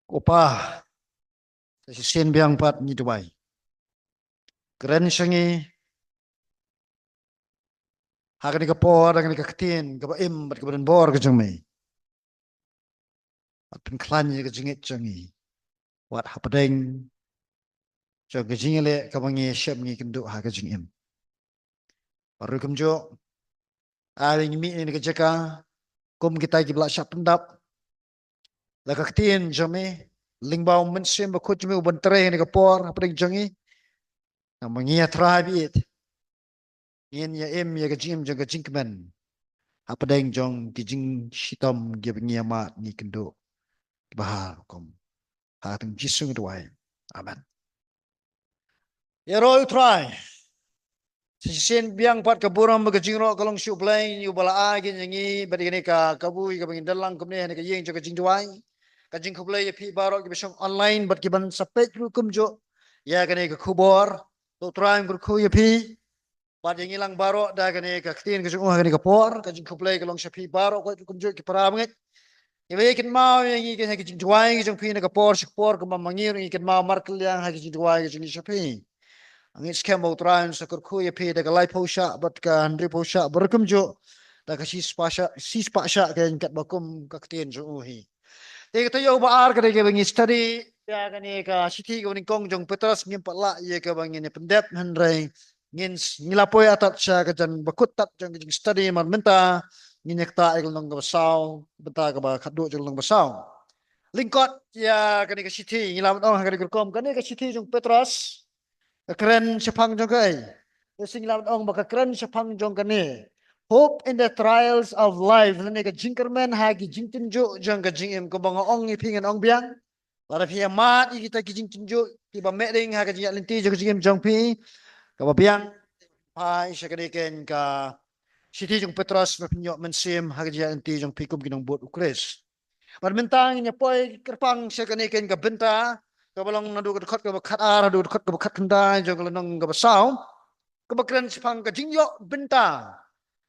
Opa, sin biang pat ni Dubai. Keren sangi, haga ni kapor, haga ni kaketin, kapa im, bat kabadan bor ke jengme. At penklannya ke jengit jangi. Wat hapadeng, jang ke jingile kabangi syab ngi kenduk haga jeng im. Baru kemjo, ali ngimi ni ke jeka, kum kita gibla syab pendap. La kaketin jengme, lingbau mensim bakut jengme uban tere ni kapor, hapadeng jangi. Namangi ya trabit. Yin ya im ya ke jing jang ke jingkemen. Hapadeng jong kijing shitom gibengi amat ni kenduk. Bahar kom hatung jisung duai amen ya roy try sisen biang pat kaburam bagajing ro kalong shu blai yu bala agin yangi badigani ka kabui ka bangin dalang kumne ne ka yeng jo ka jing duai ka jing kublai pi baro ki besong online bat ki ban sapet ru kumjo ya kane ka khubor to try ngur khu ya pi pat yangi lang baro da kane ka ktin ka jung ha kane ka por ka jing kublai kalong shapi baro ko kumjo ki param nget Iba ikan mau yang ikan haki jing tuai jing pi nak por sekpor ke mamangir ikan mau markel yang haki jing tuai jing shapi. Angin skem bau tran sakur ku ya pi dak lai posha bat ka handri posha berkem jo dak sis pasha ke kat bakum ka ktien jo uhi. Te kata yo ba ar ka de bangi study ya ka ni ka siti ka ni kong jong petras ngim patla ye ka bangi ni pendep handrai ngin ngilapoi atat sya ka jan bakut tat jong jing study man menta nginyak ta ikal nong basau beta ka ba khadu jong nong basau lingkot ya kani ka siti ngilam dong kani kurkom kani ka siti jong petras keren sepang jong kai sing ngilam dong ba keren sepang jong kani hope in the trials of life lene ka jingkermen hagi jingtinjo jong ka jingim ko bang ong ipingen ong biang lara pia mat kita ki jingtinjo ki ba meding ha ka jingak linti jong jingim jong pi ka ba biang pai syakadiken ka Siti jong Petros mapinyo mensim hagja anti jong pikum ginong bot ukres. Marmentang nya poi kerpang sa kaniken ka benta kabalong nadu ka khot ka khat ar nadu khot ka khat kanda jong lanong ka basaw ka bakran sipang ka jingyo benta.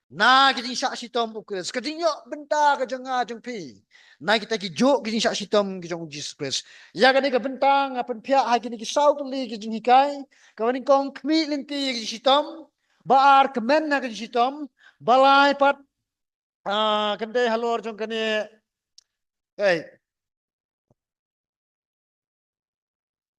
Na kijing sa sitom ukres ka jingyo benta ka janga jong pi. Na kita ki jo kijing sa sitom kijong Jesus Christ. Ya ka ni ka bentang apan pia ha kini ki saw tuli kijing hikai ka waning kong kmi linti kijing sitom baar kemen na kijing sitom balai pat kende halor jong kene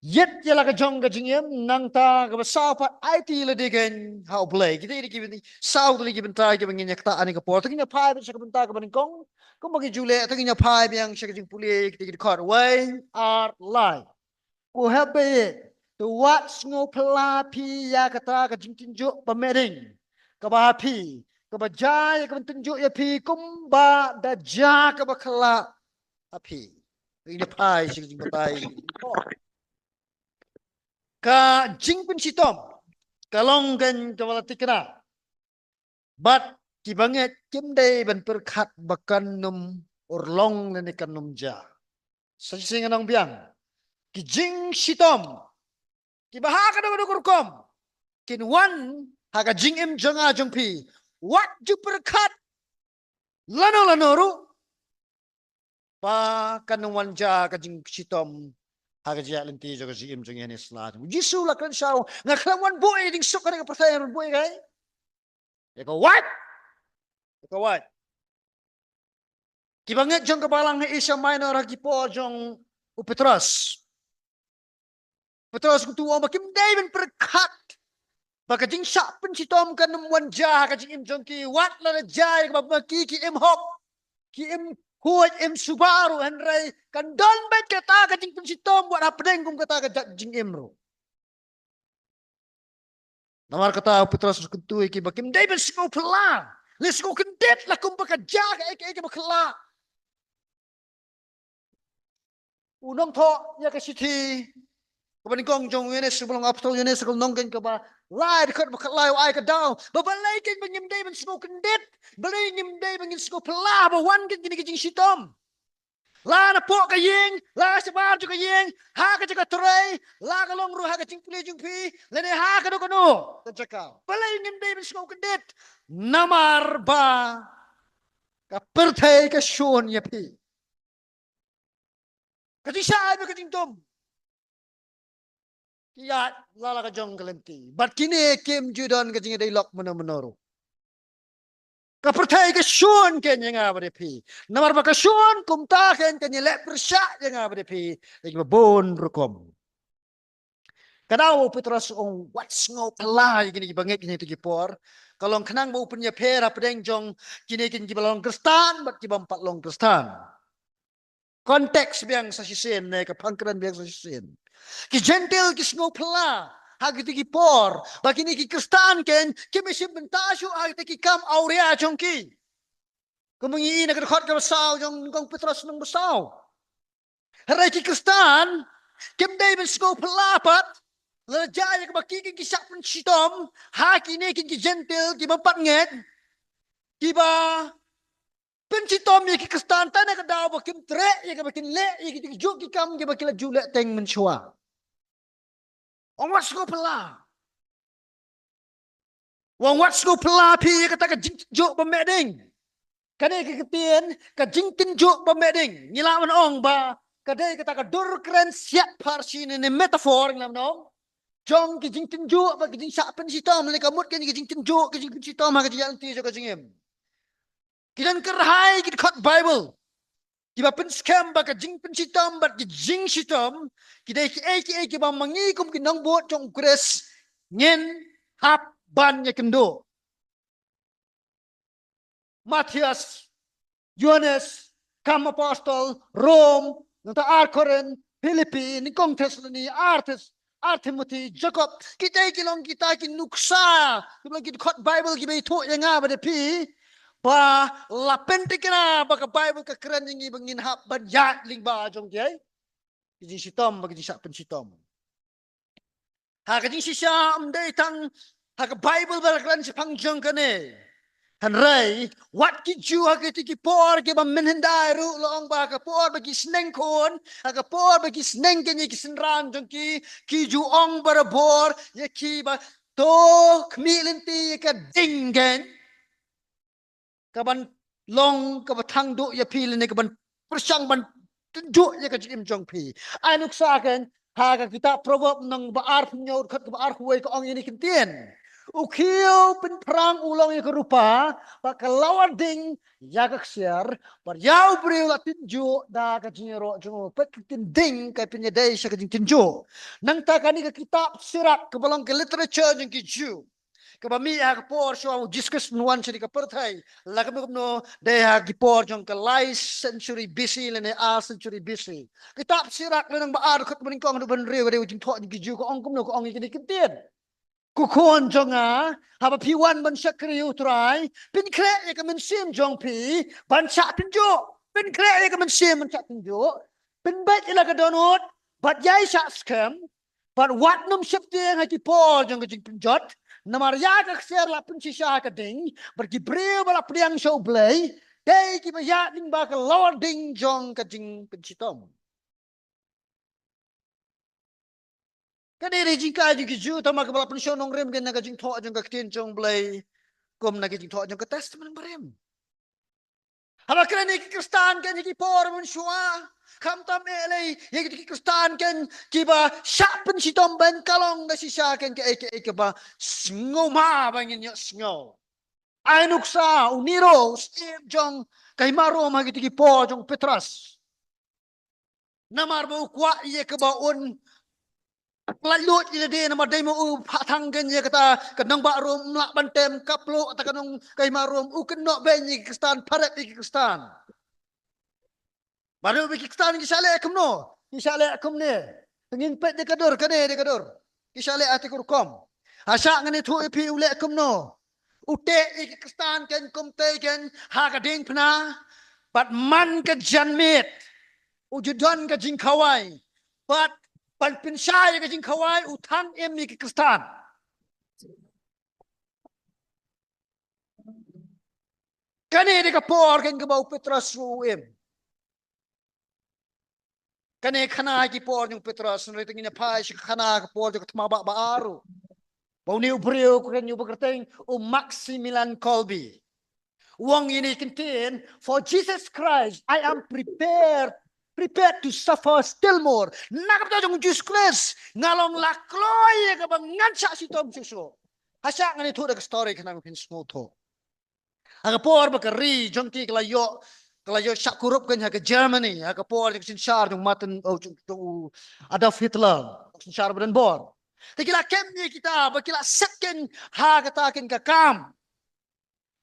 yet yala ka jong ka jingem nang ta ka saw pat IT le digen how play kita ini kibini saw le giben ta giben nyak ta ani ka por taginya pai sa ka benta ka baning kong bagi jule taginya pai yang sa jing puli kita kita kor way are lie ku habe to watch ngo pla pi ya kata ka jing tinjo pamering ka ba pi ka ba jai ka tinjo ya pi kumba da ja ka ba khala api ini pai sa jing batai ka jing pun sitom kalong kan kawala tikra bat kibanget kimday ban perkhat bakan num urlong ne kan num ja sa sing anong biang ki jing sitom ki baha ka do kurkom kin wan haga jing im jonga jongpi wat ju perkhat lano ru pa kan wan ja ka jing sitom haga ja lenti jo ka jing im jong yani slat jisu la kan shaw nga khlawan boy ding sok ka percaya boy kai ya ko what kibanget jong kabalang ni Asia Minor hagi po jong Petros Petros kutu om kim David perkat baka jing sak pen si tom kan wan ja ka jing im jong ki wat la ja ka ba ki im hok ki im huat im Subaru henry kan don bet kata ka jing pen si tom buat apa deng kum kata ka jing im ro namar kata Petros kutu ki bakim David sko pela let's go kendet la kum baka ja ka bakla unong tho ya ka siti kaban kong jong yene sebelum apto yene sekol nongken ka ba lai dekat ba lai ai ka daw ba balai ken bangim day ban smoke det balai ngim day bangin smoke pela ba wan ken gini kijing sitom la na po ka yeng la sa bar ju ka yeng ha ka ka tray la ka long ru ha ka jing pi le ne ha ka do ka no ka jaka balai ngim day ban smoke det namar ba ka perthai ka shon ya pi Katisay ba katingtom? Kaya lala ka jong kalenti. But kini Kim Judon kating dialog menoro. Kapertay ka syun kanya nga baripi. Namar ba ka syun kumtaken kanya lek persya nga baripi. Lagi babon rukom. Kadaw Petros ong what's ngo kalay gini bangit gini tu gipor. Kalau kenang mau punya pera pedeng jong kini kini balong kristan bat kibam pat long kristan. Konteks biang sa sisin ne kapangkeran biang sa sisin. Ki gentil ki ngo pala. Hagi ti gipor. Bagi ni ki kristan ken kimisip bentasyo hagi ti kam aurea jong ki. Kumungi na kadakot ka basaw jong kong Petros ng basaw. Haray ki kristan kim David ngo palapat. Lajaya kabakiki kisak pun sitom, haki ni ki gentle ki mampat nget. Kiba pencitom ya ki kestanta na kadaw bakim tre ya kabakin le ya ki juk ki kam ki bakila julek teng menchua. Wang wat sko pela. Wang wat sko pela pi kata ka juk pemeding. Kadai ki ketien ka jingtin juk pemeding. Ngilawan ong ba kadai kata ka dur keren siap parsi ni metafor nglam nong. Jong ki jing tinjuk ba ki jing sak pen sitom le kamut kan ki jing tinjuk ki jing pen sitom ha ki jang ti jo ka jingem. Ki dan kerhai ki khot Bible. Ki ba pen scam ba ka jing pen sitom ba ki jing sitom ki dai ki ba mangi kum ki nong bot jong kres ngen hap ban ya kendo. Matias, Yohanes, kam apostol, Rome, nata Arkoren, Filipi, ni kong Tesaloni, Timothy, Jacob, kita kilong kita kinuksa, kita khot Bible kita itu yang apa depi, ba lapen tikna, ba ka Bible ka keren yang ibangin hap banyak lingba jong kiai, kijing sitom, ba kijing sak pensitom. Ha kijing sisam day tang, ha ka Bible ba keren si pangjong kane. Hanray, what ki ju ha ki tiki por ki ba menhendai ru loong ba ka por ba ki sneng kon, ha ka por ba ki sneng ken ki senran jong ki ju ong barabor ye ki ba to kmilenti ka dingen ka ban long ka ba thang do ye pilin ka ban persang ban tunjuk ye ka jim jong pi. Anuk sa ken ha ka kita proverb nang ba ar pnyo khat ka ba ar huai ka ong ini kentien. Ukiyo pen perang ulang yang kerupa, pak lawan ding jaga siar, par yau beriu la tinju da ka jinero jungo pek ding ka penyedai sa ka tinju. Nang ta kani ka kitab sirat ke balang ke literature jeng ki ju. Ka ba mi ha ka por so discuss nuan sidi ka perthai. La ka no de ha ki por jong ka last century BC le ne a century BC. Kitab sirat le nang ba ar khat maning kong do ban riu de jing tho ki ju ko ong kum no ko ong ki kitien. Kukon jonga, haba piwan ban syakri utrai, pin kre ya kamen sim jong pi, ban sak tinjo, pin kre ya kamen sim ban sak tinjo, pin bet ila ka donut, bat yai sak scam, bat wat num syapti yang haki por jong ka jing pinjot, namar ya ka kser la pin sisa ka ding, bar ki breu bala priang show blay, day ki ba ya ding ba ka lawar ding jong ka jing pinsitom. Kadiri jingka jing ju tama ka bala pensyon nong rem gen naga jing tho jong ka tin jong blay kom naga jing tho jong ka testament barem. Haba kren ki kristan ken ki por mun shua kam tam ele ye ki kristan ken ki ba syak pen si tom ben kalong da si sya ken ke ba sngo ma bangin yo sngo. Ainuksa uniro steve jong kay maro ma ki por jong Petras. Namar ba kwa ye ke ba un lalut ila dia nama demo patang genya kata kenang ba rom lak bantem kaplo atau kenang kai marom kenok benyi kristan parat di kristan baru bi kristan kisale akumno kisale akumne ngin pet de kador kane de kador kisale ati kurkom asa ngane thu pi ule akumno ute ik kristan ken kumte ken ha ka ding pna but man ka janmit ujudan ka jingkawai but pan pinsay ka jing kawai utang em ni ki kristan. Kani de ka por ken ka bau Petras ruem. Kani khana ki por jong Petras no tingin pa si khana ka por jong tmaba ba aru. Bau ni ubreu ko ken yu bagerteng o Maximilian Kolbe. Wong ini kentin for Jesus Christ I am prepared prepared to suffer still more. Nakap ta jong Jesus Christ ngalong lakloy ka bang ngansa si tom susu. Hasa ngani thu da story kana pin small tho. Aga por ba kari jong ti kala yo sakurup kan ha ke Germany aga por jong sin shar jong matan jong Adolf Hitler sin shar ben bor. Tikila kemni kita ba kila second ha kata kin ka kam.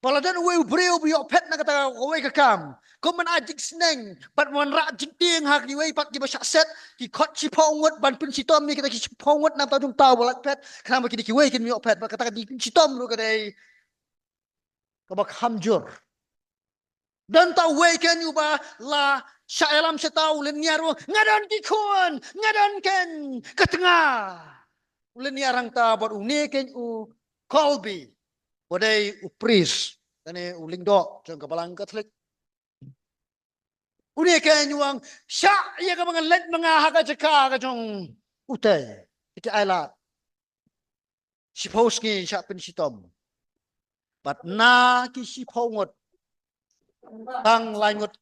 Pala dan we breu bi pet na kata we ka kam. Ko man ajik sneng pat man ra jik ting hak ni we pat ki ba set ki khot chi pongot ban pin si tom ni kita ki pongot nam ta jung tau balak pet kana ba ki we kin mi pet ba kata di pin si tom ru ka dei ka ba hamjur. Dan tau we ken yu ba la syaelam setau len niaru ngadan ki khon ngadan ken ka tengah. Ulen niarang ta bot uni ken u Colby. Wadai upris kane uling do jong kabalang Katolik uni kan yuang sya ia ka mga let mga haka jaka ka jong utay iki ailat siposki sya pin sitom but na ki sipongot tang langot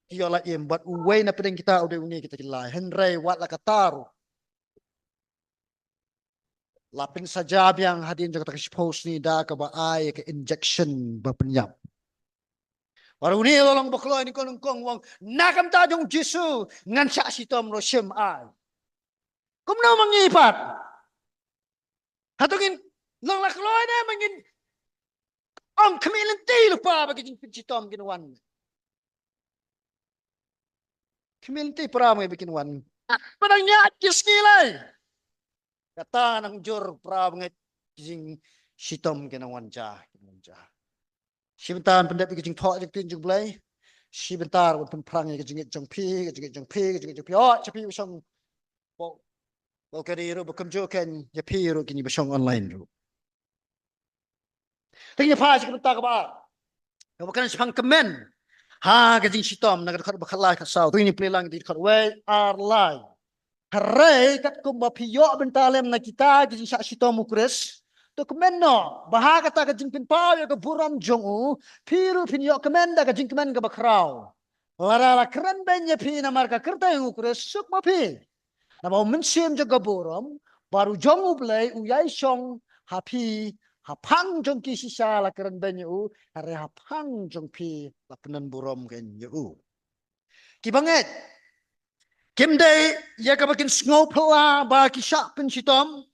kiola im but uwe na pedeng kita udah uni kita kilai henry wat la kataru lapin saja yang hadin jaka sipos ni da ka ba ai ka injection ba penyap. Waru ni lolong baklo ni kong wong nakam ta jong Jesu ngan sya sitom ro syem ai. Kumno mangipat. Hatungin long laklo na mangin ong kamilan ti lupa bagi jing sitom ginawan. Kamilan ti para mo bikin wan. Padang nya kis nilai. Kata nang jur pra nget jing sitom ginawan ja. Sebentar pendat ke jing thok jing tin jing blai. Sebentar pun perang ke jing jong pi oh cepi usang bo kadi ro bekem jo kan ya pi ro kini besong online ro. Tengnya pa sebentar ka ba. Ka bukan sepang kemen. Ha ke jing sitom nak dekat bakala ka sau. Tu ini pelilang di dekat we are lie. Hare kat kum ba piyo bentalem na kita ke jing sak sitom ukres. To kemeno bahaga ta ka jingpin pau ya ka buram jongu piru pinyo kemenda ka jingkemen ka bakrau lara keren benya pi na marka kerta yang ukure suk mapi na bau mensim jaga buram baru jongu blai uyai song hapi hapang jong ki sisa la keren benya u hare hapang jong pi la penen buram ken yu kibanget kimdai ya ka bakin snopla ba ki syak pin sitom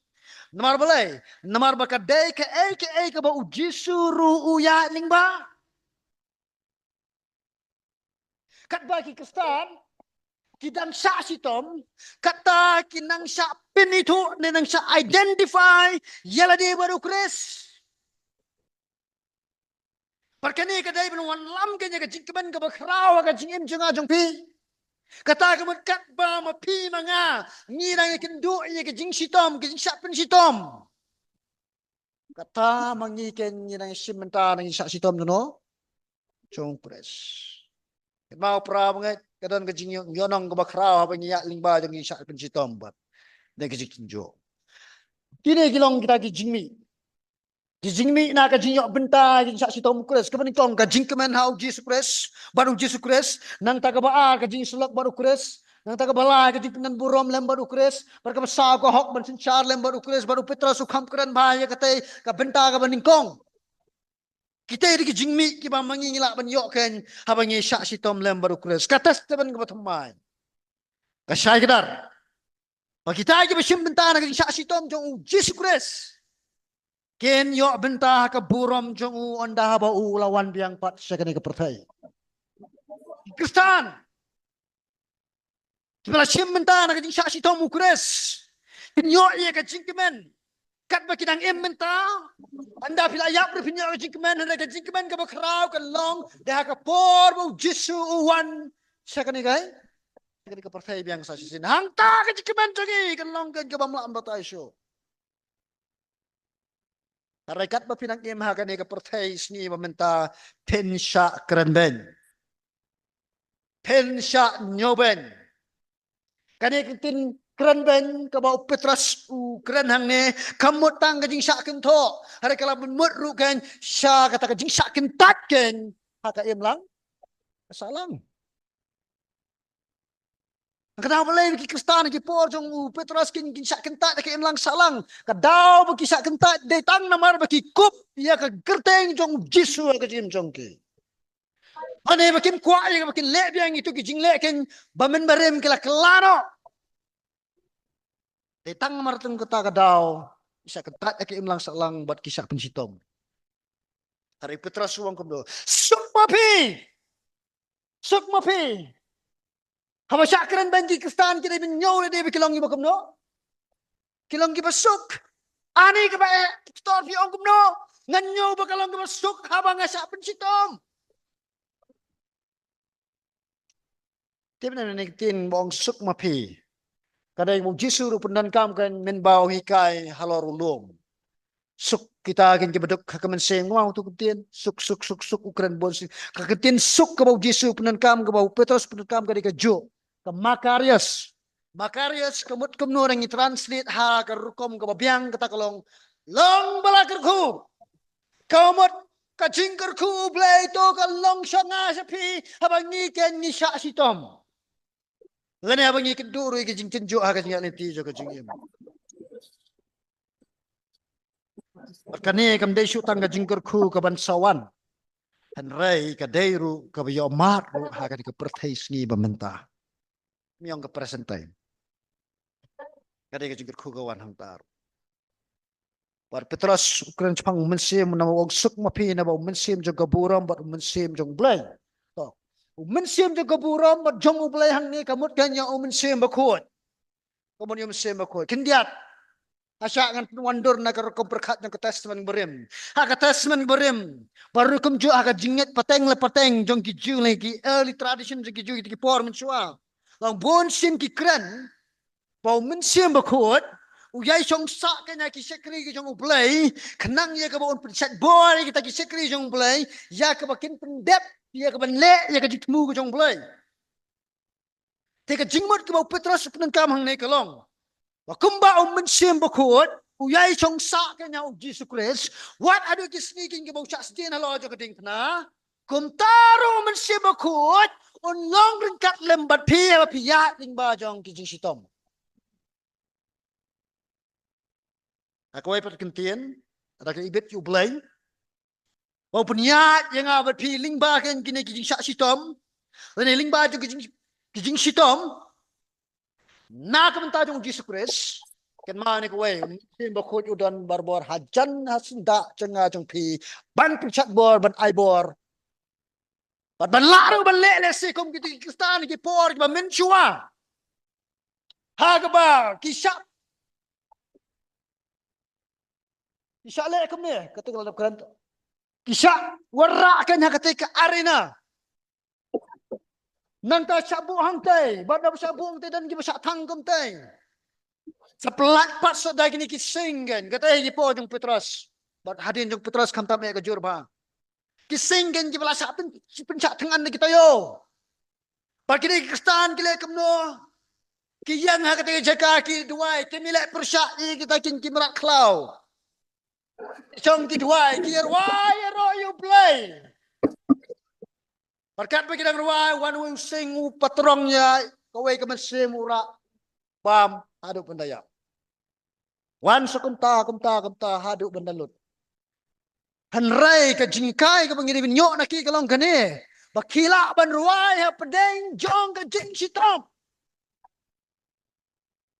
Namar balai, namar baka day ke ba uji suru uya ning ba. Kat ba ki kestan, ki dan sa sitom, kata ki nang sa pinitu ni nang sa identify yala di baru kres. Perkani ka day wan lam kanya ka jingkeman ka bakraw ka jingim junga jong pi. Kata kamu kat ba mapi manga ngirang ikin du ke jing sitom ke jing sa pin sitom. Kata mangiken ngirang simenta nang sa sitom no. Jong pres. Mau pra banget kadang ke jing yonong ka bakraw apa ngiyak lingba jong sa pin sitom bat. Dai ke jing jo. Kini kilong kita ke jingmi. Jingmi na ka jingyok benta jing sak sitom kres kemen kong ka jing kemen hau Jesus Christ baru Jesus Christ nang taga baa ka jing sulak baru Christ nang taga bala ka jing penan burom lem baru Christ barka sa ko hok ban sin char lem baru Christ baru Petra sukham kren bahaya kate ka benta ka baning kong kita ri ki jingmi ki ba mangingila ban yok ken habangi sak sitom lem baru Christ katas teban ka batamai ka syai kedar ba kita ki besim benta na ka jing sak sitom jong Jesus Christ Ken yo bentah ke buram jongu onda ba lawan biang pat sekene ke pertai. Kristan. Tibala sim bentah na ke saksi tomu kres. Ken yo ye ke jingkemen. Kat ba kinang em bentah. Anda pila yak ber pinyo ke jingkemen na ke jingkemen ke bakrau ke long dah ke por bu jisu uwan sekene kai. Sekene ke pertai biang saksi sin. Hang ta ke jingkemen jongi ke long ke bamla ambatai show. Rekat bapinang imha kani ka pertai sni mementa pensya kerenben. Pensya nyoben. Kani kitin kerenben ka bau Petras u keren hang ne kamut tang ka jing syak kento. Hari kala mut ru kan sya kata ka jing syak kentat ken haka im lang. Salam. Kadau balai bagi Kristan ki por jong Petros kin sak kentat ke emlang salang. Kadau bagi sak kentat datang namar bagi kup ia ke gerteng jong Jisu ke jim jong ki. Ane bakin kuat ya bakin lek biang itu ki jing lek ken bamen barem kela kelano. Datang namar tung kata kadau sak kentat ke emlang salang buat kisah pensitom. Hari Petros suang kumdo. Suk mapi. Suk mapi. Hama syakran banji Kristan kita binyaw na dia bikilong iba kumdo. Kilong iba suk. Ani ka ba store fi ong kumno nganyo ba kalong ka masuk habang asa pensitom. Tiap na nagtin bong suk mapi. Kadang mong Jisu ru pendan kam kan menbau hikai halorulong. Suk kita akan kebeduk kakaman seng mau tu ketin suk suk suk suk ukran bon kaketin suk ke bau Jisu pendan kam ke bau Petrus pendan kam ke jo ke Makarius. Makarius kemut kumno orang translate ha ke rukom ke babiang kata kalong long balakerku. Kaumot kajingkerku blay to kalong sanga sapi habang ngiken ni syak sitom. Ngene habang ngiken duru iki jing tenjo ha kajing neti jo kajing im. Kane kam dei syutang kajingkerku ke bansawan. Henrei ke deiru ke biyo mat ru ha ka pertais ni bamenta. Miong ke presentai. Kade kajingkerku ke wan hantar. Par Petros ukran chang mensim na wog suk mapi na ba mensim jo gaburam ba mensim jong blay. Mensim jo gaburam ba jong blay hang ni kamut kanya mensim bakut. Kamun yung mensim bakut. Kindiat asya ngan wandur na karo berkat ng testament berim. Ha testament berim. Baru kum jo aga jinget pateng le pateng jong ki ju le ki early tradition ki ju ki por mensua. Lang bon sim ki kren. Ba mensim bakut. Uyai song sak kena ki sekri ki jong ublay, kenang ya ka baon pencet boy kita ki sekri jong ublay, ya ka bakin pendep, ya ka banle ya ka jitmu ki jong ublay. Teka jingmot ka bau Petros penan kam hang ne kalong. Wa kumba mensim bakut, uyai song sak kena u Jesus Christ, what adu ki sneaking ka bau sak stin halo jo ka ding na. Kum taru mensim bakut, on long ringkat lembat pia pia ding ba jong ki jing sitom. Aku ay perkentian, ada ke ibet yu blay. Mau peniat yang awak piling bahagian kini kijing syak sitom, dan ling baju kijing sitom, nak mentar jong Jesus Christ. Ken mana ko way, mungkin bakut udan barbor hajan hasinda cenga jong pi ban pichat bor ban ai bor. Ban laru ban lele si kom kita Kristan ki por ki ban menchua. Hagaba kisah kisah le kom ne kata kalau dalam Quran. Kisah warakan ha kata ke arena. Nanta sabu hangtai, bada sabu hangtai dan kita sak tangkum tai. Sepelat pas sudah gini kisinggan, kata ini po jong Petros. Bad hadin jong Petros kam tam ke jurba. Kisinggan kita sak pencak tangan kita yo. Bad kini Kristan kile kemno. Kiyang ha kata jaka ki duai, temilek persyak kita kin kimerak klau. Jong ti duai, kier wai ro you play. Berkat bagi dang ruai, wan wing sing patrongnya, kowe kemesim ura, pam, aduk pendaya. Wan sekumta, kumta, haduk bendalut. Hanrai ke jingkai ke pengirim nyok naki kalong kene. Bakila ban ruai ha pedeng jong ke jing sitom.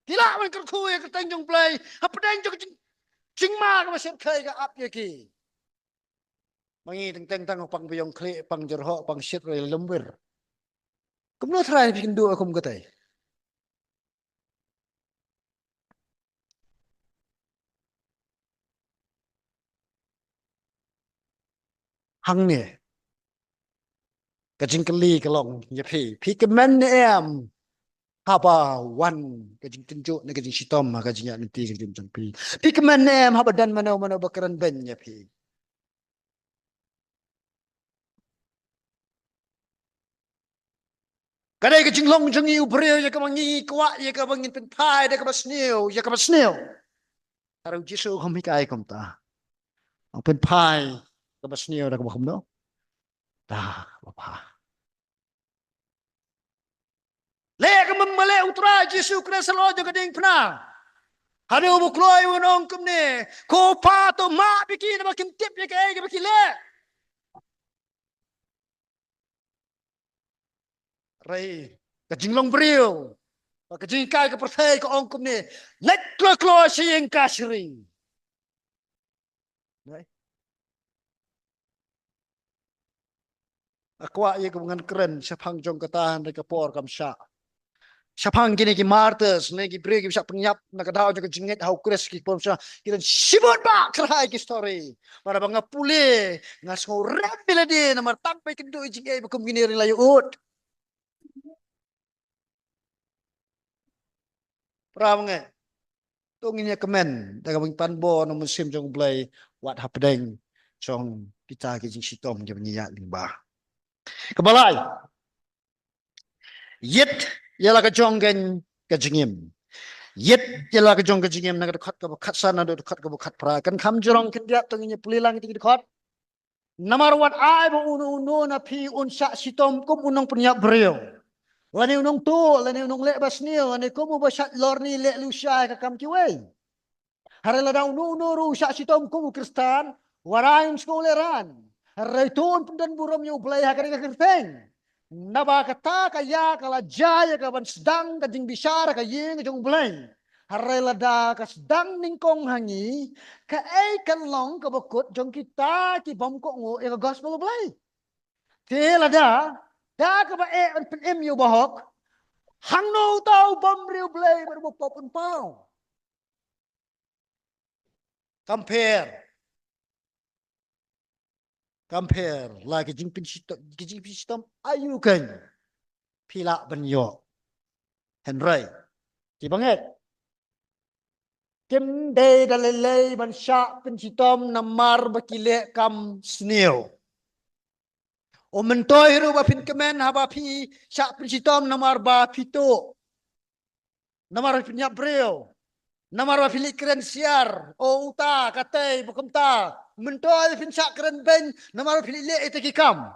Kila ban kerku ya ke tenjong play, ha pedeng jong jing ma ke masih kai ke ap ya ki. Mangi teng pang biyong kli pang jerho pang shit re lembir. Kumno try bikin dua akum katai. Hang ni. Kajing keli kalong ya pi kemen em haba wan kajing tenjuk na kajing sitom kajing ya nanti kajing jang pi kemen em haba dan mana bakaran ben ya pi. Kadai kajing long jang iu brio ya kamangi kwa ya kamangin penpai ya kabasneu ya kabasneu. Harau jisu kami kai kom ta. Ang penpai kabasneu da kabakum no. Dah bapa. Lek memale utra Yesus Kristus lo jo kading pna. Hari ubu kloi wonong kumne. Ko pa to ma bikin makin tip ya ke bikin le. Rai kajing long brio. Kajing kai ke perthai ko ong kumne. Let klo sing kasring. Aku ia kemengan keren siapang jong ketahan dari kapor kamsya. Siapang gini ki martes, negi beri ki bisa penyap nak dah jong jengit hau kres ki pom sa. Kita sibut ba kerai ki story. Para bangga pule ngas ngau rem bila dia nomor tampai kendo jingai bekum gini rin layu ut. Pramenge. Tungin ya kemen daga bang panbo no musim jong blai wat hapdeng jong kita ki jing sitom jong nyiak limbah. Kebalai. Yit ialah kejonggen kejengim. Yit ialah kejong kejengim nak dekat ke bekat sana dekat ke bekat pra. Kan kam jorong kendiak tenginya pulilang itu dekat. Namar wat ai bo unu na pi unsa sitom kum unong penyak beriau. Lani unong tu, lani unong lek basnil, lani kum basat lorni lek lusia ke kam kiwei. Hari lada unu ru sak sitom kum Kristen, warain skoleran. Hari tuan pendan buram yu belai hakari ke kerteng. Naba kata kaya kala jaya ka ban sedang ka jing bisara ka yeng jong belai. Harai lada ka sedang ningkong hangi ka kan long ka bakut jong kita ki bom ko ngo e gospel belai. Te lada da ka ba an pen yu bahok hang no tau bom riu belai ber bo pun pau. Compare la ka jing pin sitom ayu kan. Pila benyo. Henry. Ki banget. Kim day dalilay ban sya pensitom namar bakile kam sneo. O mentoy ru ba pin kemen haba pi sya pensitom namar ba pito. Namar pinya breo. Namar ba pili keren siar. O uta katay bukumta. Mentoy pin sya keren ben namar pili le ite kikam.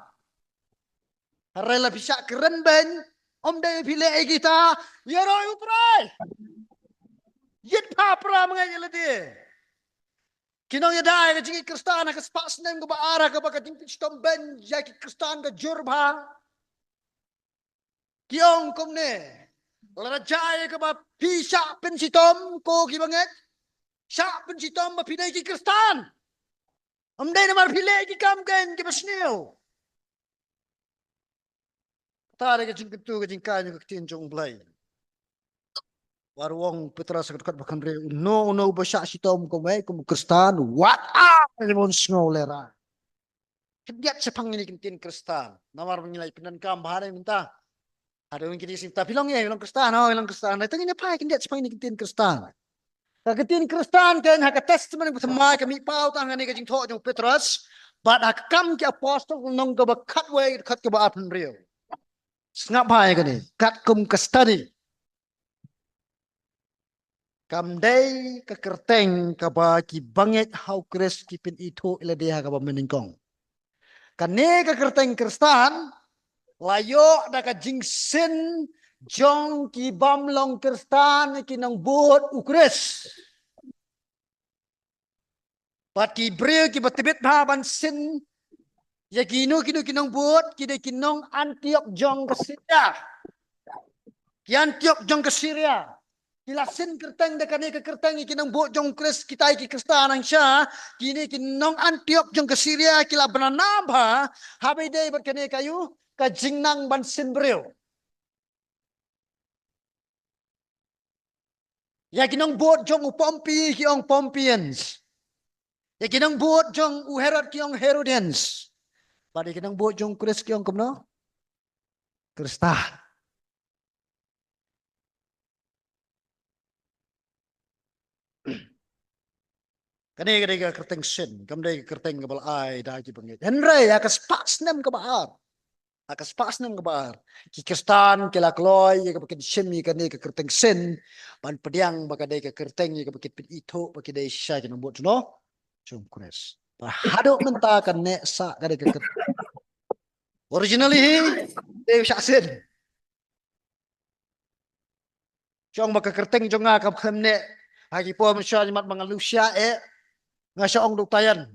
Haray la pi sya keren ben om day pili e kita. Yaroy utray. Yit pa pra mga yalade. Kinong yadai ka jingi Kristan ka spas nem ka baara ka baka jing pistom ben jaki Kristan ka jurba. Kiong kum ne. Lara jaya ka ba pisa pensitom ko ki banget. Sa pensitom ba pinay ki Kristan. Amday na marpilay ki kamken ki basniyo. Tara ka jing ketu ka jing kanyo ka kitin jong blay. Warwong Petra sa dekat bakan re no basa sitom ko may kum Kristan what limon ngolera. Kediat sepang ini kintin Kristan. Namar menilai pinan kam bahane minta. Ada yang kini sinta bilang ya bilang Kristan, oh bilang Kristan. Itu ini apa kediat sepang ini kintin Kristan. Kakitin Kristan kan hak testament bersama kami pau tangan ini kajing tok jong Petrus. But hak kam ki apostol nong ke bakat way dekat ke baapan real. Sengap bahaya kan ni. Kat kum ke study. Kamday kekerteng kabaki banget hau kres kipin itu ila dia kaba meningkong. Kane kekerteng Kristan layo da ka jingsen jong ki bamlong Kristan ki nang buot ukres. Pat ki breu ki batibet ban sin ya kinu kinong buot ki de kinong Antiok jong ke Syria. Ki Antiok jong ke Syria. Kilasin kerteng dekat ni ke kerteng ni kinong buat jong kris kita iki Kristan ang siya kini kinong Antiok jong ke Syria kila benanaba habi day berkene kayu ka jingnang bansin breu ya kinong buat jong upompi kiong Pompians ya kinong buat jong uherod kiong Herodians pada kinong buat jong kris kiong kumno Kristan. Kani kani kerteng sin, kamday kerteng kabal ay dagi bangit. Henry akas pas nem kabaar. Akas pas nem kabaar. Ki Kristan kila kloy ka bakit sin mi kani ka kerteng sin, pan pediang baka day ka kerteng ka bakit pin ito baki day siya kinang buat no. Jom kures. Hadok menta kan ne sa kada ka kerteng. Originally day siya sin. Chong baka kerteng jong nga kap khemne hagi po manusia mat mangalusia nga siya ong tayan.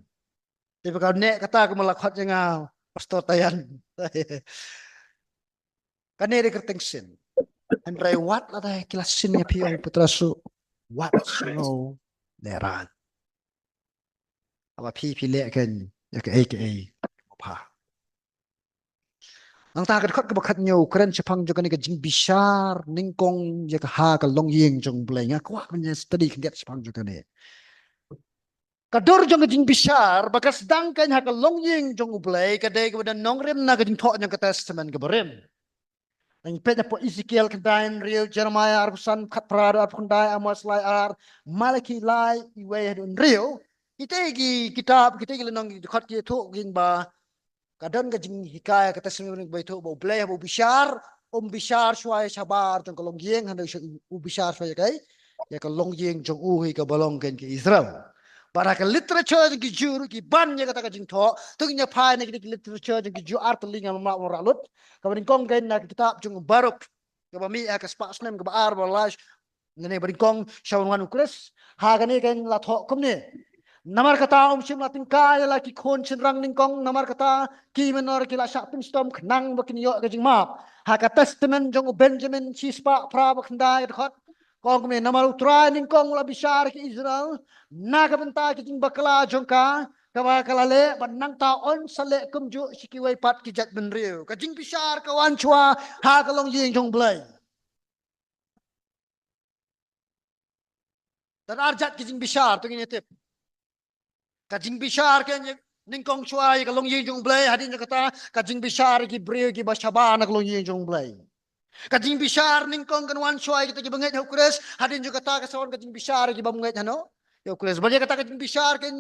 Di ba ne kata ko malakhat nga pastor tayan. Kanere kerteng sin. And ray what ada kilasin nga piyong putrasu. What snow leran. Apa pile kan ya ke aka pa. Ang takot kot kabakat nyo keren sepang juga ni kajing bisar ningkong ya ha ka long ying jong blay nga kwa kanya study kendiat sepang juga ni. Kador jong kajing bisar bakas dangkan ha ka long ying jong blay kadai kepada nongrem na kajing thok jong ke testament ke berem. Ang pet po Ezekiel kandain real Jeremiah arkusan kat prado ap kandai Amos lai ar Malaki lai iwe hadun real. Kita kitab kita lenong kot ki thok ging ba kadang kajing hikaya kata semua baito bau blay bau bishar bishar suai sabar jong kolong yeng handai bishar suai kai ya kolong yeng jong uhi ka balong kan ke Israel para ka literature jong ki juru ki ban ya kata kajing tho tungnya pai ne ki literature jong ki ju art linga ma ralut ka bin kong kan na kitab jong baruk ka ba mi ka spas nem ka ba ar ba lash ne bin kong shawan wan ukres ha kan kan la tho kum ne Namar kata sim latin kaya lagi kon cenrang ningkong namar kata ki menor kila syapin stom kenang bakin yo kajing map haka testament jong Benjamin Chispa praba kendai khot kong kumi namar utra ningkong la bisar ki Israel naga benta kajing bakla jongka kawa kalale banang taon sale kumju sikiwai pat kijat benriu kajing bisar kawan chua ha kalong ying jong blai dan arjat kajing bisar tu ngini tip kajing bisar kan ningkong chuai kalong ying jong blai hadin kata kajing bisar ki brio ki basaba nak long ying jong blai kajing bisar ningkong kan wan chuai kita ki bangai hukres hadin juga kata kasawan kajing bisar ki bangai hano hukres banyak kata kajing bisar kan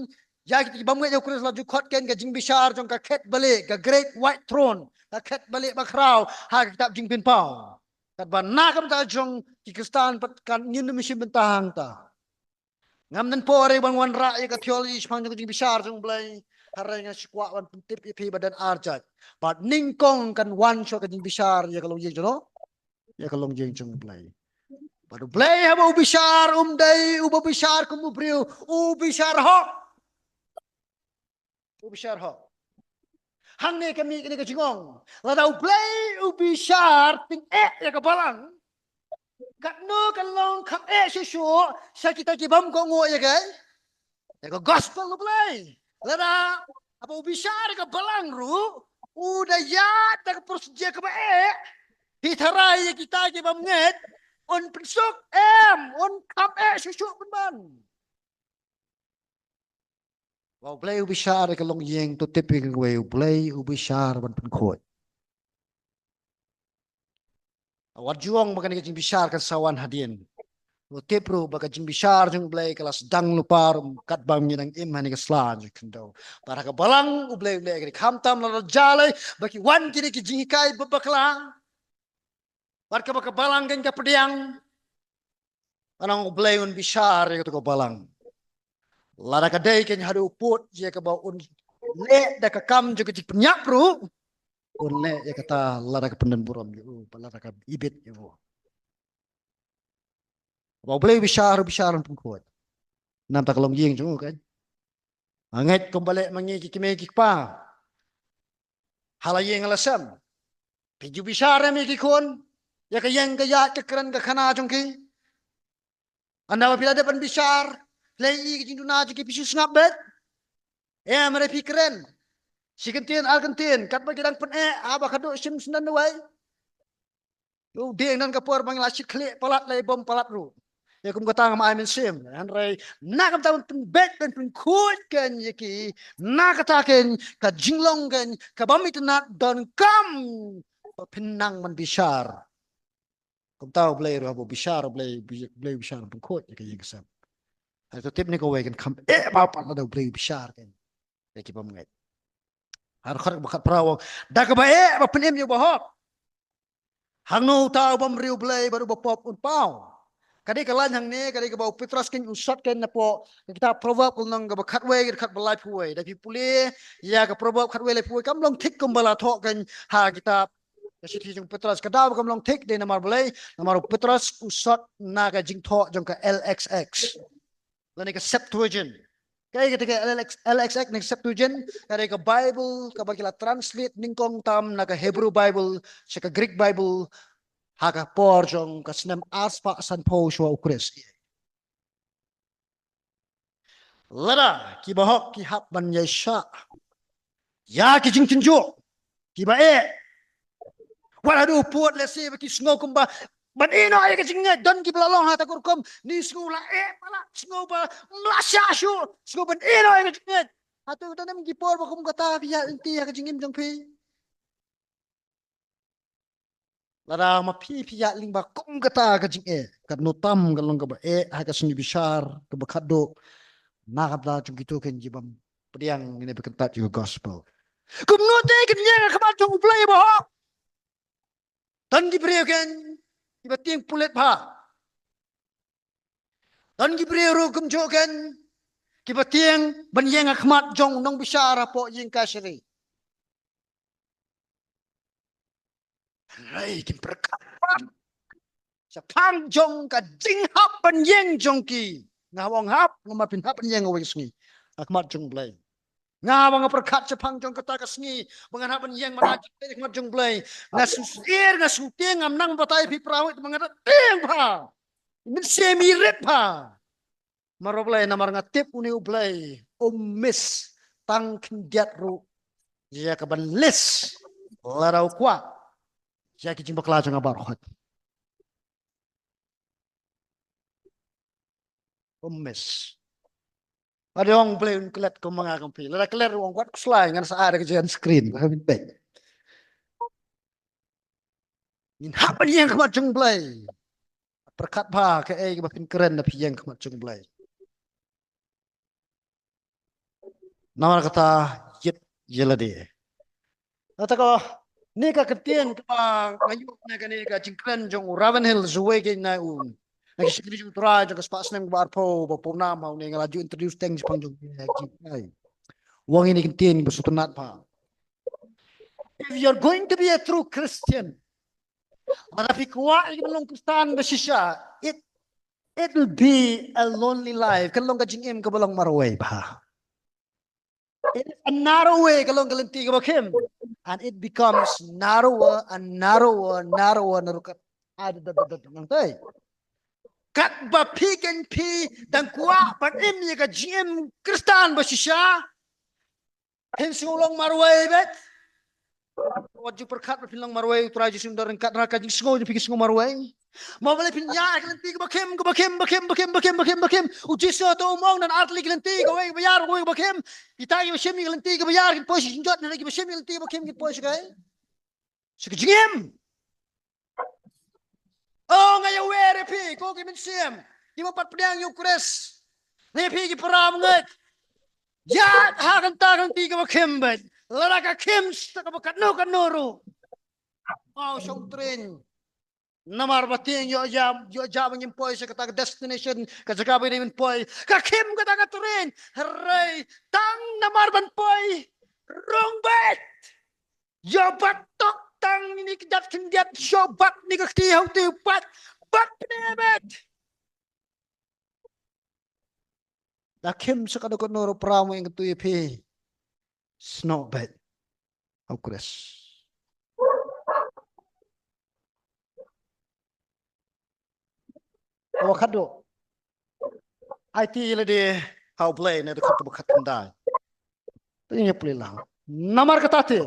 ya kita ki bangai hukres laju khot kan kajing bisar jong ka khet balik ka great white throne ka khet balik bakrau ha kitab jing pin pau kat ban nakam ta jong ki kristan pat kan ngin misim bentang ta ngam nan pore bang wan ra ka theology spang jong bisar jong blai harai nga sikwa wan tip ipi badan arjat but ningkong kan wan so ka jing bisar ya kalong jing jono ya kalong jing jong blai padu blai habo bisar dai ubo bisar kum ubriu bisar ho bisar ho hang ne kami kini ka jingong la dau blai bisar ting ya ka balang kat no kan long kham susu sa kita ki bam ko ngo ya kai ya ko gospel lo play lada apa ubisar ka balang ru udah ya tak persija ka ba hitarai ya kita ki bam nget on pensuk on kham susu ban wow play ubisar ka long yeng to tipping way play ubisar ban pen khoi awat juang makan kajing bisar kan sawan hadin. Wote pro baka jing bisar jung blai kelas dang lupar kat bam nang im hani ke slan kendo. Para ka balang ublai ke khamtam la jale baki wan kini ki jing kai babakla. Par ka baka balang kan ka pediang. Anang ublai un bisar ke to balang. Lara ka dei kan hadu put je ka ba un le da ka kam juga jing penyak pro. Unle ya kata lara ke penden buram yo lara ka ibit yo bao boleh bisar pun kuat nam tak long ying chung kan anget kembali mangi kime kikpa halayeng alasam piju bisar mi kikon ya ka yang ka ya ka kran ka khana chung ki anda bila ada pen bisar lei ki jinduna ki pisu snap bet mere pikren Sikentin Argentin kat bagi dang pen aba kadu sim senan wai lu ding nan kapur bang la sikle palat lai bom palat ru ya kum kata ngam amin sim han rai na kam taun pen bet pen kut kan yaki na kata ken ka jinglong kan ka bamit na don kam pinang man bisar kum tau blai ru bisar blai bisar pen kut yaki yek sam itu tip ni ko wai kan kam ba pa da blai bisar kan yaki bam ngai har khar bakat prawo da ka ba ba penem yo bahok hangno tau bam riu blai baru bapop un pau kadi kalan hang ne kadi ka bau Petrus ken usat ken na po kita proverb kul nang ka khat we khat balai puai da pi puli ya ka proverb khat we le puai kam long thik kum bala tho ken ha kita Kasi jong Petrus kadaw kam long take de namar boleh namar Petrus usot naga jing tho jong ka LXX. Lani ka Septuagint. Kaya ketika LXX ning Septuagint kaya ka Bible ka bagila translate ningkong tam naga Hebrew Bible sa ka Greek Bible haka por jong ka sinem aspa san po shwa ukres. Lada ki bahok ki hap ban yesha. Ya ki jing tinjo. Ki ba wala do puat let's say ki sngo kumba ban ino ay ka jing don ki blalong hata kurkom ni sngo la pala sngo ba lasha shu sngo ban ino ay ka jing hatu tanam ki por ba kum kata biya inti ka jingim jong pi lara ma pi ya ling ba kum kata ka jing ka notam ka long ka ba ha ka sunyi bishar ka ba khado na ka da jong gitu ken jibam priang ini bekentat juga gospel kum note ken yang ka ba jong play ba tan ki priang ken ki ba tiang pulet ba tan ki priang ro kum jo ken ki ba tiang ban yang akhmat jong nong bishara po ying kasri rai kim perkat sa pang jong ka jing hap ban yang jong ki ngawang hap ngama pin hap ban yang awang sngi akhmat jong blay ngawang perkat sa pang jong kata ka sngi bangan hap ban yang manajik akhmat jong blay ngasusir ngasuting am nang batay pi prawit mangat ting pa min semirit pa maroblay namar ngatip uni ublay miss tang kindiat ru ya ka ban lis larau kwa ya ki jing bakla jong abar khot miss ada orang play kelet ko mga kampi lada kelet wong kwat slide ngan sa ada kejadian screen ko habit back in happen yang kemat jeng play perkat ba ke makin keren na yang kemat jeng play nama kata yit yelade kata ko ni ka ketien ka ngayu na ka ni ka jeng keren jong Ravenhill zuwe ke na lagi sekali jeng try jeng spas nang bar po nama ni ngalaju introduce things pang jong jeng wong ini ketien bersutunat pa if you're going to be a true Christian Marafi kuwa yung Kristen basisya, it will be a lonely life. Kalong kajing im kabalang maraway ba? It is a narrow way kalong kalinti kabakim. And it becomes narrower and narrower, narukat. Ng tay. Kat ba pigan pi dan kuwa pag im yung kajing im Kristen basisya, himsulong maraway bet. Wajib perkat berpilang marway turaji sundar kat raka jing sngo jing pikir sngo marway mau boleh pinya kelenti ke bakem uji so to umong dan atli kelenti ke wei bayar wei bakem kita yang shemi kelenti ke bayar ke posisi jot dan lagi shemi kelenti bakem ke posisi kai sekejim oh ngaya were pi ko ke min sim di pat pedang yukres ne pi ki peram ngat ya hakan ta kelenti ke bakem bet Lara kim sta ka kan nuru. Mau song train. Namar bating yo jam ngim poi sa kata destination ka jaga ba ni poi. Ka kim ka ta train. Hooray! Tang namar ban poi. Wrong bet. Yo batok tang ni kidat kindiat show bat ni ka tihaw tu bat. Bat pnebet. Da kim sa kan nuru pramo ing tu pi. Snow bed. Aukres. Awakado. IT lede how play ne dekat bukat kendai. Tanya play lang. Namar katate.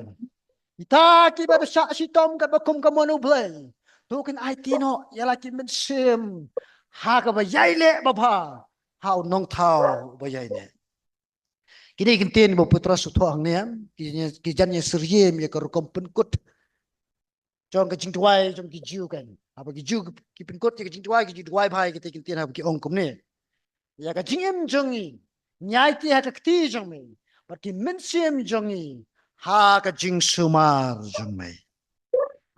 Ita ki ba sya si tom kat bakum kamono play. Tukin IT no yala ki men sim. Ha ka ba yaile baba. How nong tau ba yaine. Kini kintin bo putra sutuang ne ki janye seriem ya ka rukom penkut. Jong ka jingtuai jong ki jiu kan. Apa ki jiu ki penkut ki jingtuai bhai ki kintin apa ki ongkom ne. Ya ka jingem jongi nyai ti ha ka kti jong me but ki mensiem jongi ha ka jing sumar jong me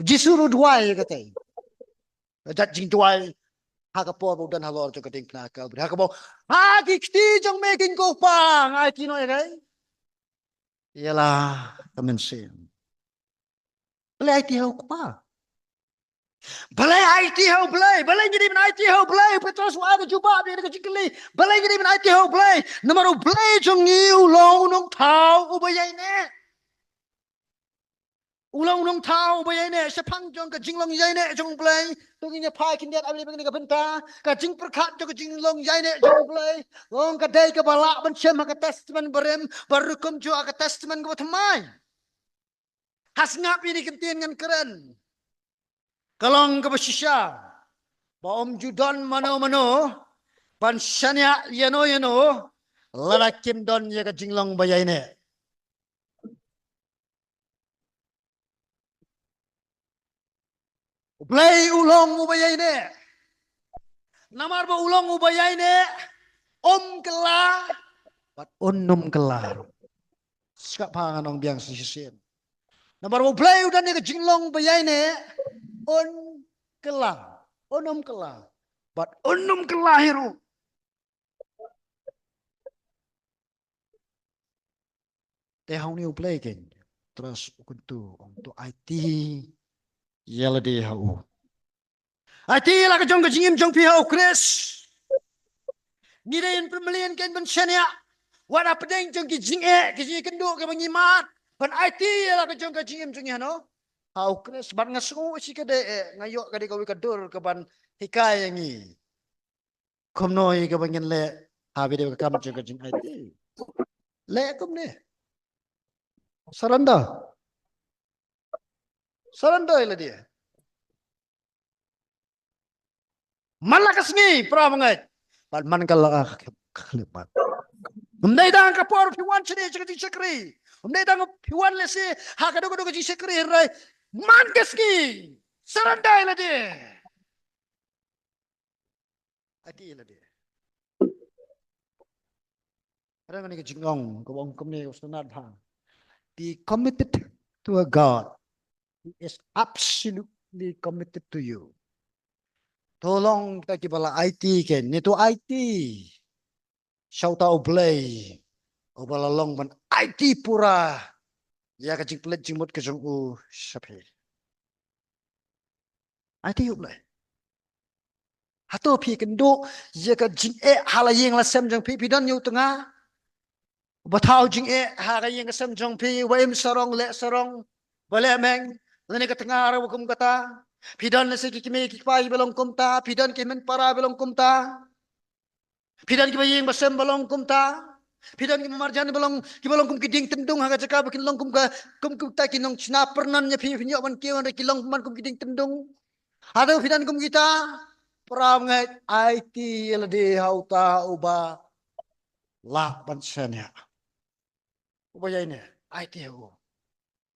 jisuru duai ka te dat jing duai ha ka po dan halor jong ka ting na ka ha ka bo ha ki kti jong me kin ko pa ngai ti no e kai yala ka mensiem Balai IT hau kupa. Balai IT hau balai. Balai jadi ben IT hau balai. Petrus wa ada jubah dia dekat jikeli. Balai jadi ben IT hau balai. Nomor balai jong niu long nong tau ubayai ne. Ulang nong tau ubayai ne. Sepang jong ke jinglong yai ne jong balai. Tung ini pai kindiat abli begini ke benta. Ka jing perkat jong ke jinglong yai ne jong balai. Long ka dai ke balak ben syam ka testament berem. Barukum jo ka testament ke temai. Has ngap ini kentien ngan keren. Kalong ke bersisya. Baom judan mano-mano. Pan syanya yano-yano. Lalakim don ya ke jinglong bayai ne. Ublay ulong ubayay ne. Namar ba ulong ubayay ne. Kela. Pat onum kelar. Sikap pangan ong biang sisisin. Namar ba ublay udan ne ke jinglong bayay ne. Kela. Onum kela. Pat onum kela hiru. Tehau ni ublay ken. Terus untuk IT. Yala di hau. IT lah ke jong ke jingim jong pi hau Chris. Ngidayin pembelian ken ben syania. Wada pedeng jong ki jing ki jing kenduk ke bangimat. Ban IT lah ke jong jingim jong no. Hau Chris ban ngasu si ke de ngayok ka de ka dur ke ban hikai yangi. Komnoi ke bangin le habi de ka kam jong ke jing IT. Le kum ne. Saranda. Saranda ila dia. Malakas ni pra mangai. Ban man kala khlepat. Umday dang ka por piwan chini chakati chakri. Umday dang piwan lesi ha ka dogo ji chakri rai. Man keski. Saranda ila dia. Ati ila dia. Ada ni ke jingong ko bang kumni usunat bang. Be committed to a God who is absolutely committed to you. Tolong kita kibala IT ken ni tu IT. Syau tau play. Obala long ban IT pura. Ya ka jing pelet jingmut ke jong u sapi. IT yu play. Hato pi kendo ya ka jing halayeng la sem jong pi dan yu tengah. Batau jing halayeng ka sem jong pi waim sarong le sarong bale meng lene ka tengah ra hukum kata. Pidan le se ki me ki pai belong kumta, pidan ki men para belong kumta. Pidan ki bayeng basem belong kumta. Pidan ki marjan belong ki belong kum ki ding tendung ha ka cakap ki long kum ka kum ta ki nong chna pernan nya pi nyok man ki ki long man kum ki ding tendung. Ada pidan kum kita Perang IT ledi hauta uba la bansanya. Uba ya ini IT ho.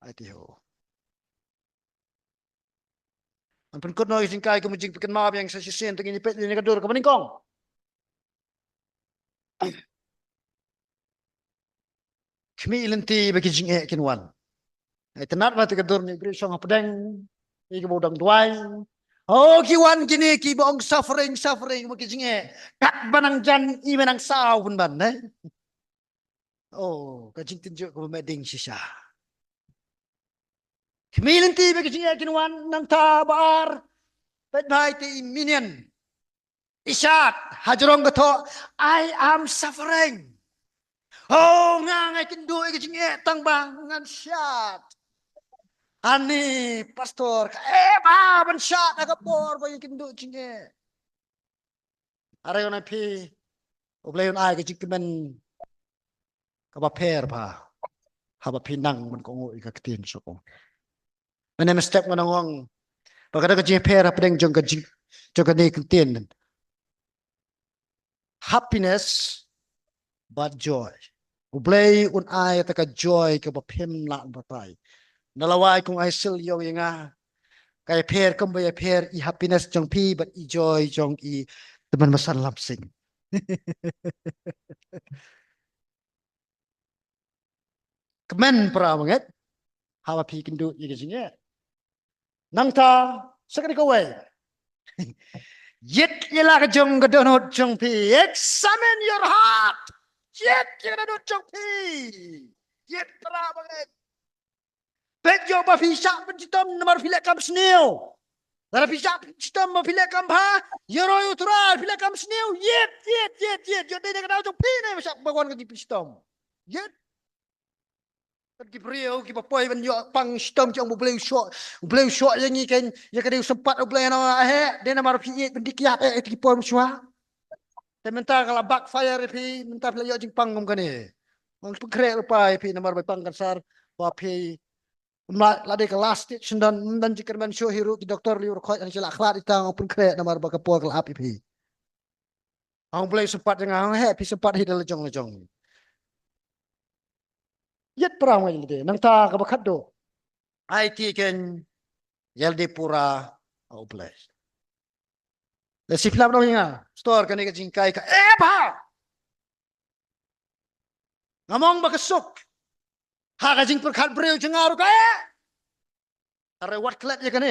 IT ho. Ampun kod no ising kai kumujing pikan maaf yang sasisen tengini pet ini kadur ke meningkong. Kami ilenti bagi jing kinwan. Tenat mati kadur ni beri song pedang. Iki bodang duai. Oh kiwan kini ki bong suffering maki jing kat banang jan i menang saw pun ban Oh kajing tunjuk ke meding sisa. Kami ilenti bagi jing kinwan nang tabar. Pet mai ti minion. Isyat hajrong gato I am suffering. Oh ngangai kindu iki jing tang bang ngan syat. Ani pastor ba ban syat aga por ba kindu jing Are yon pi obleyon ai ke jikmen ka ba per pa. Ha ba pinang man ko ngoi ka tin so ko. Manem step ngonong pagada ka jing per apeng jong ka jing jong ka ni tin. Happiness but joy. Ublay un ay taka joy ka bapim la batay. Nalaway kung ay silyo yung nga kay per kumbay per i happiness jong pi but i joy jong i teman masalam sing. Kemen pra manget hawa pi kindu i gisinya. Nang ta sakari ko way. Yet yela ka jong ka donot jong pi examine your heart. Yet yela donot jong pi. Yet pra manget Bet yo ba fisak penjitom nomor filek kam sneo. Dara fisak penjitom ma filek kam pa. Yero utral filek kam sneo. Yet. Yo dene kada jong pine masak bagwan ka penjitom. Yet. Pergi beriau ki bapai ban yo pang stom jong boleh shot yang ni kan ya kada sempat boleh na dena mar fiye pendikiat ki pom shwa. Tapi mentah kalau backfire pi mentah pula yo jing pangum kan ni. Mang pengkrek lupa pi nomor pang kasar wa pi lade kelas dan jika man show hero ki doktor liur khoi an sila akhlak itang pengkrek nomor ba kapol kal api pi. Ang boleh sempat dengan pi sempat hidal lejong. Yet perang mai lide nang ta ka bakat do. IT ken yalde pura au boleh. Le siflam no hinga store kan ni ka jingkai ka ba. Ngamong ba kesuk. Ha ka jing perkat breu jengaru ka are wat klet ya kan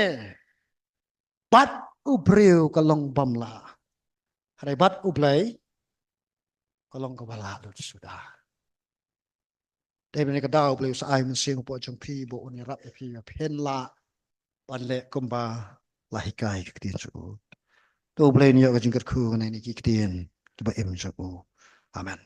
bat ubreu kalong bamla. Are bat ublai kalong kabala sudah. Tapi mereka tahu beliau saya mesti ngumpul jeng pi bo ni rap pi pen la panle kumba lahikai ketian cukup. Tu beliau ni juga jengker ku ni kitian tiba im cukup. Amen.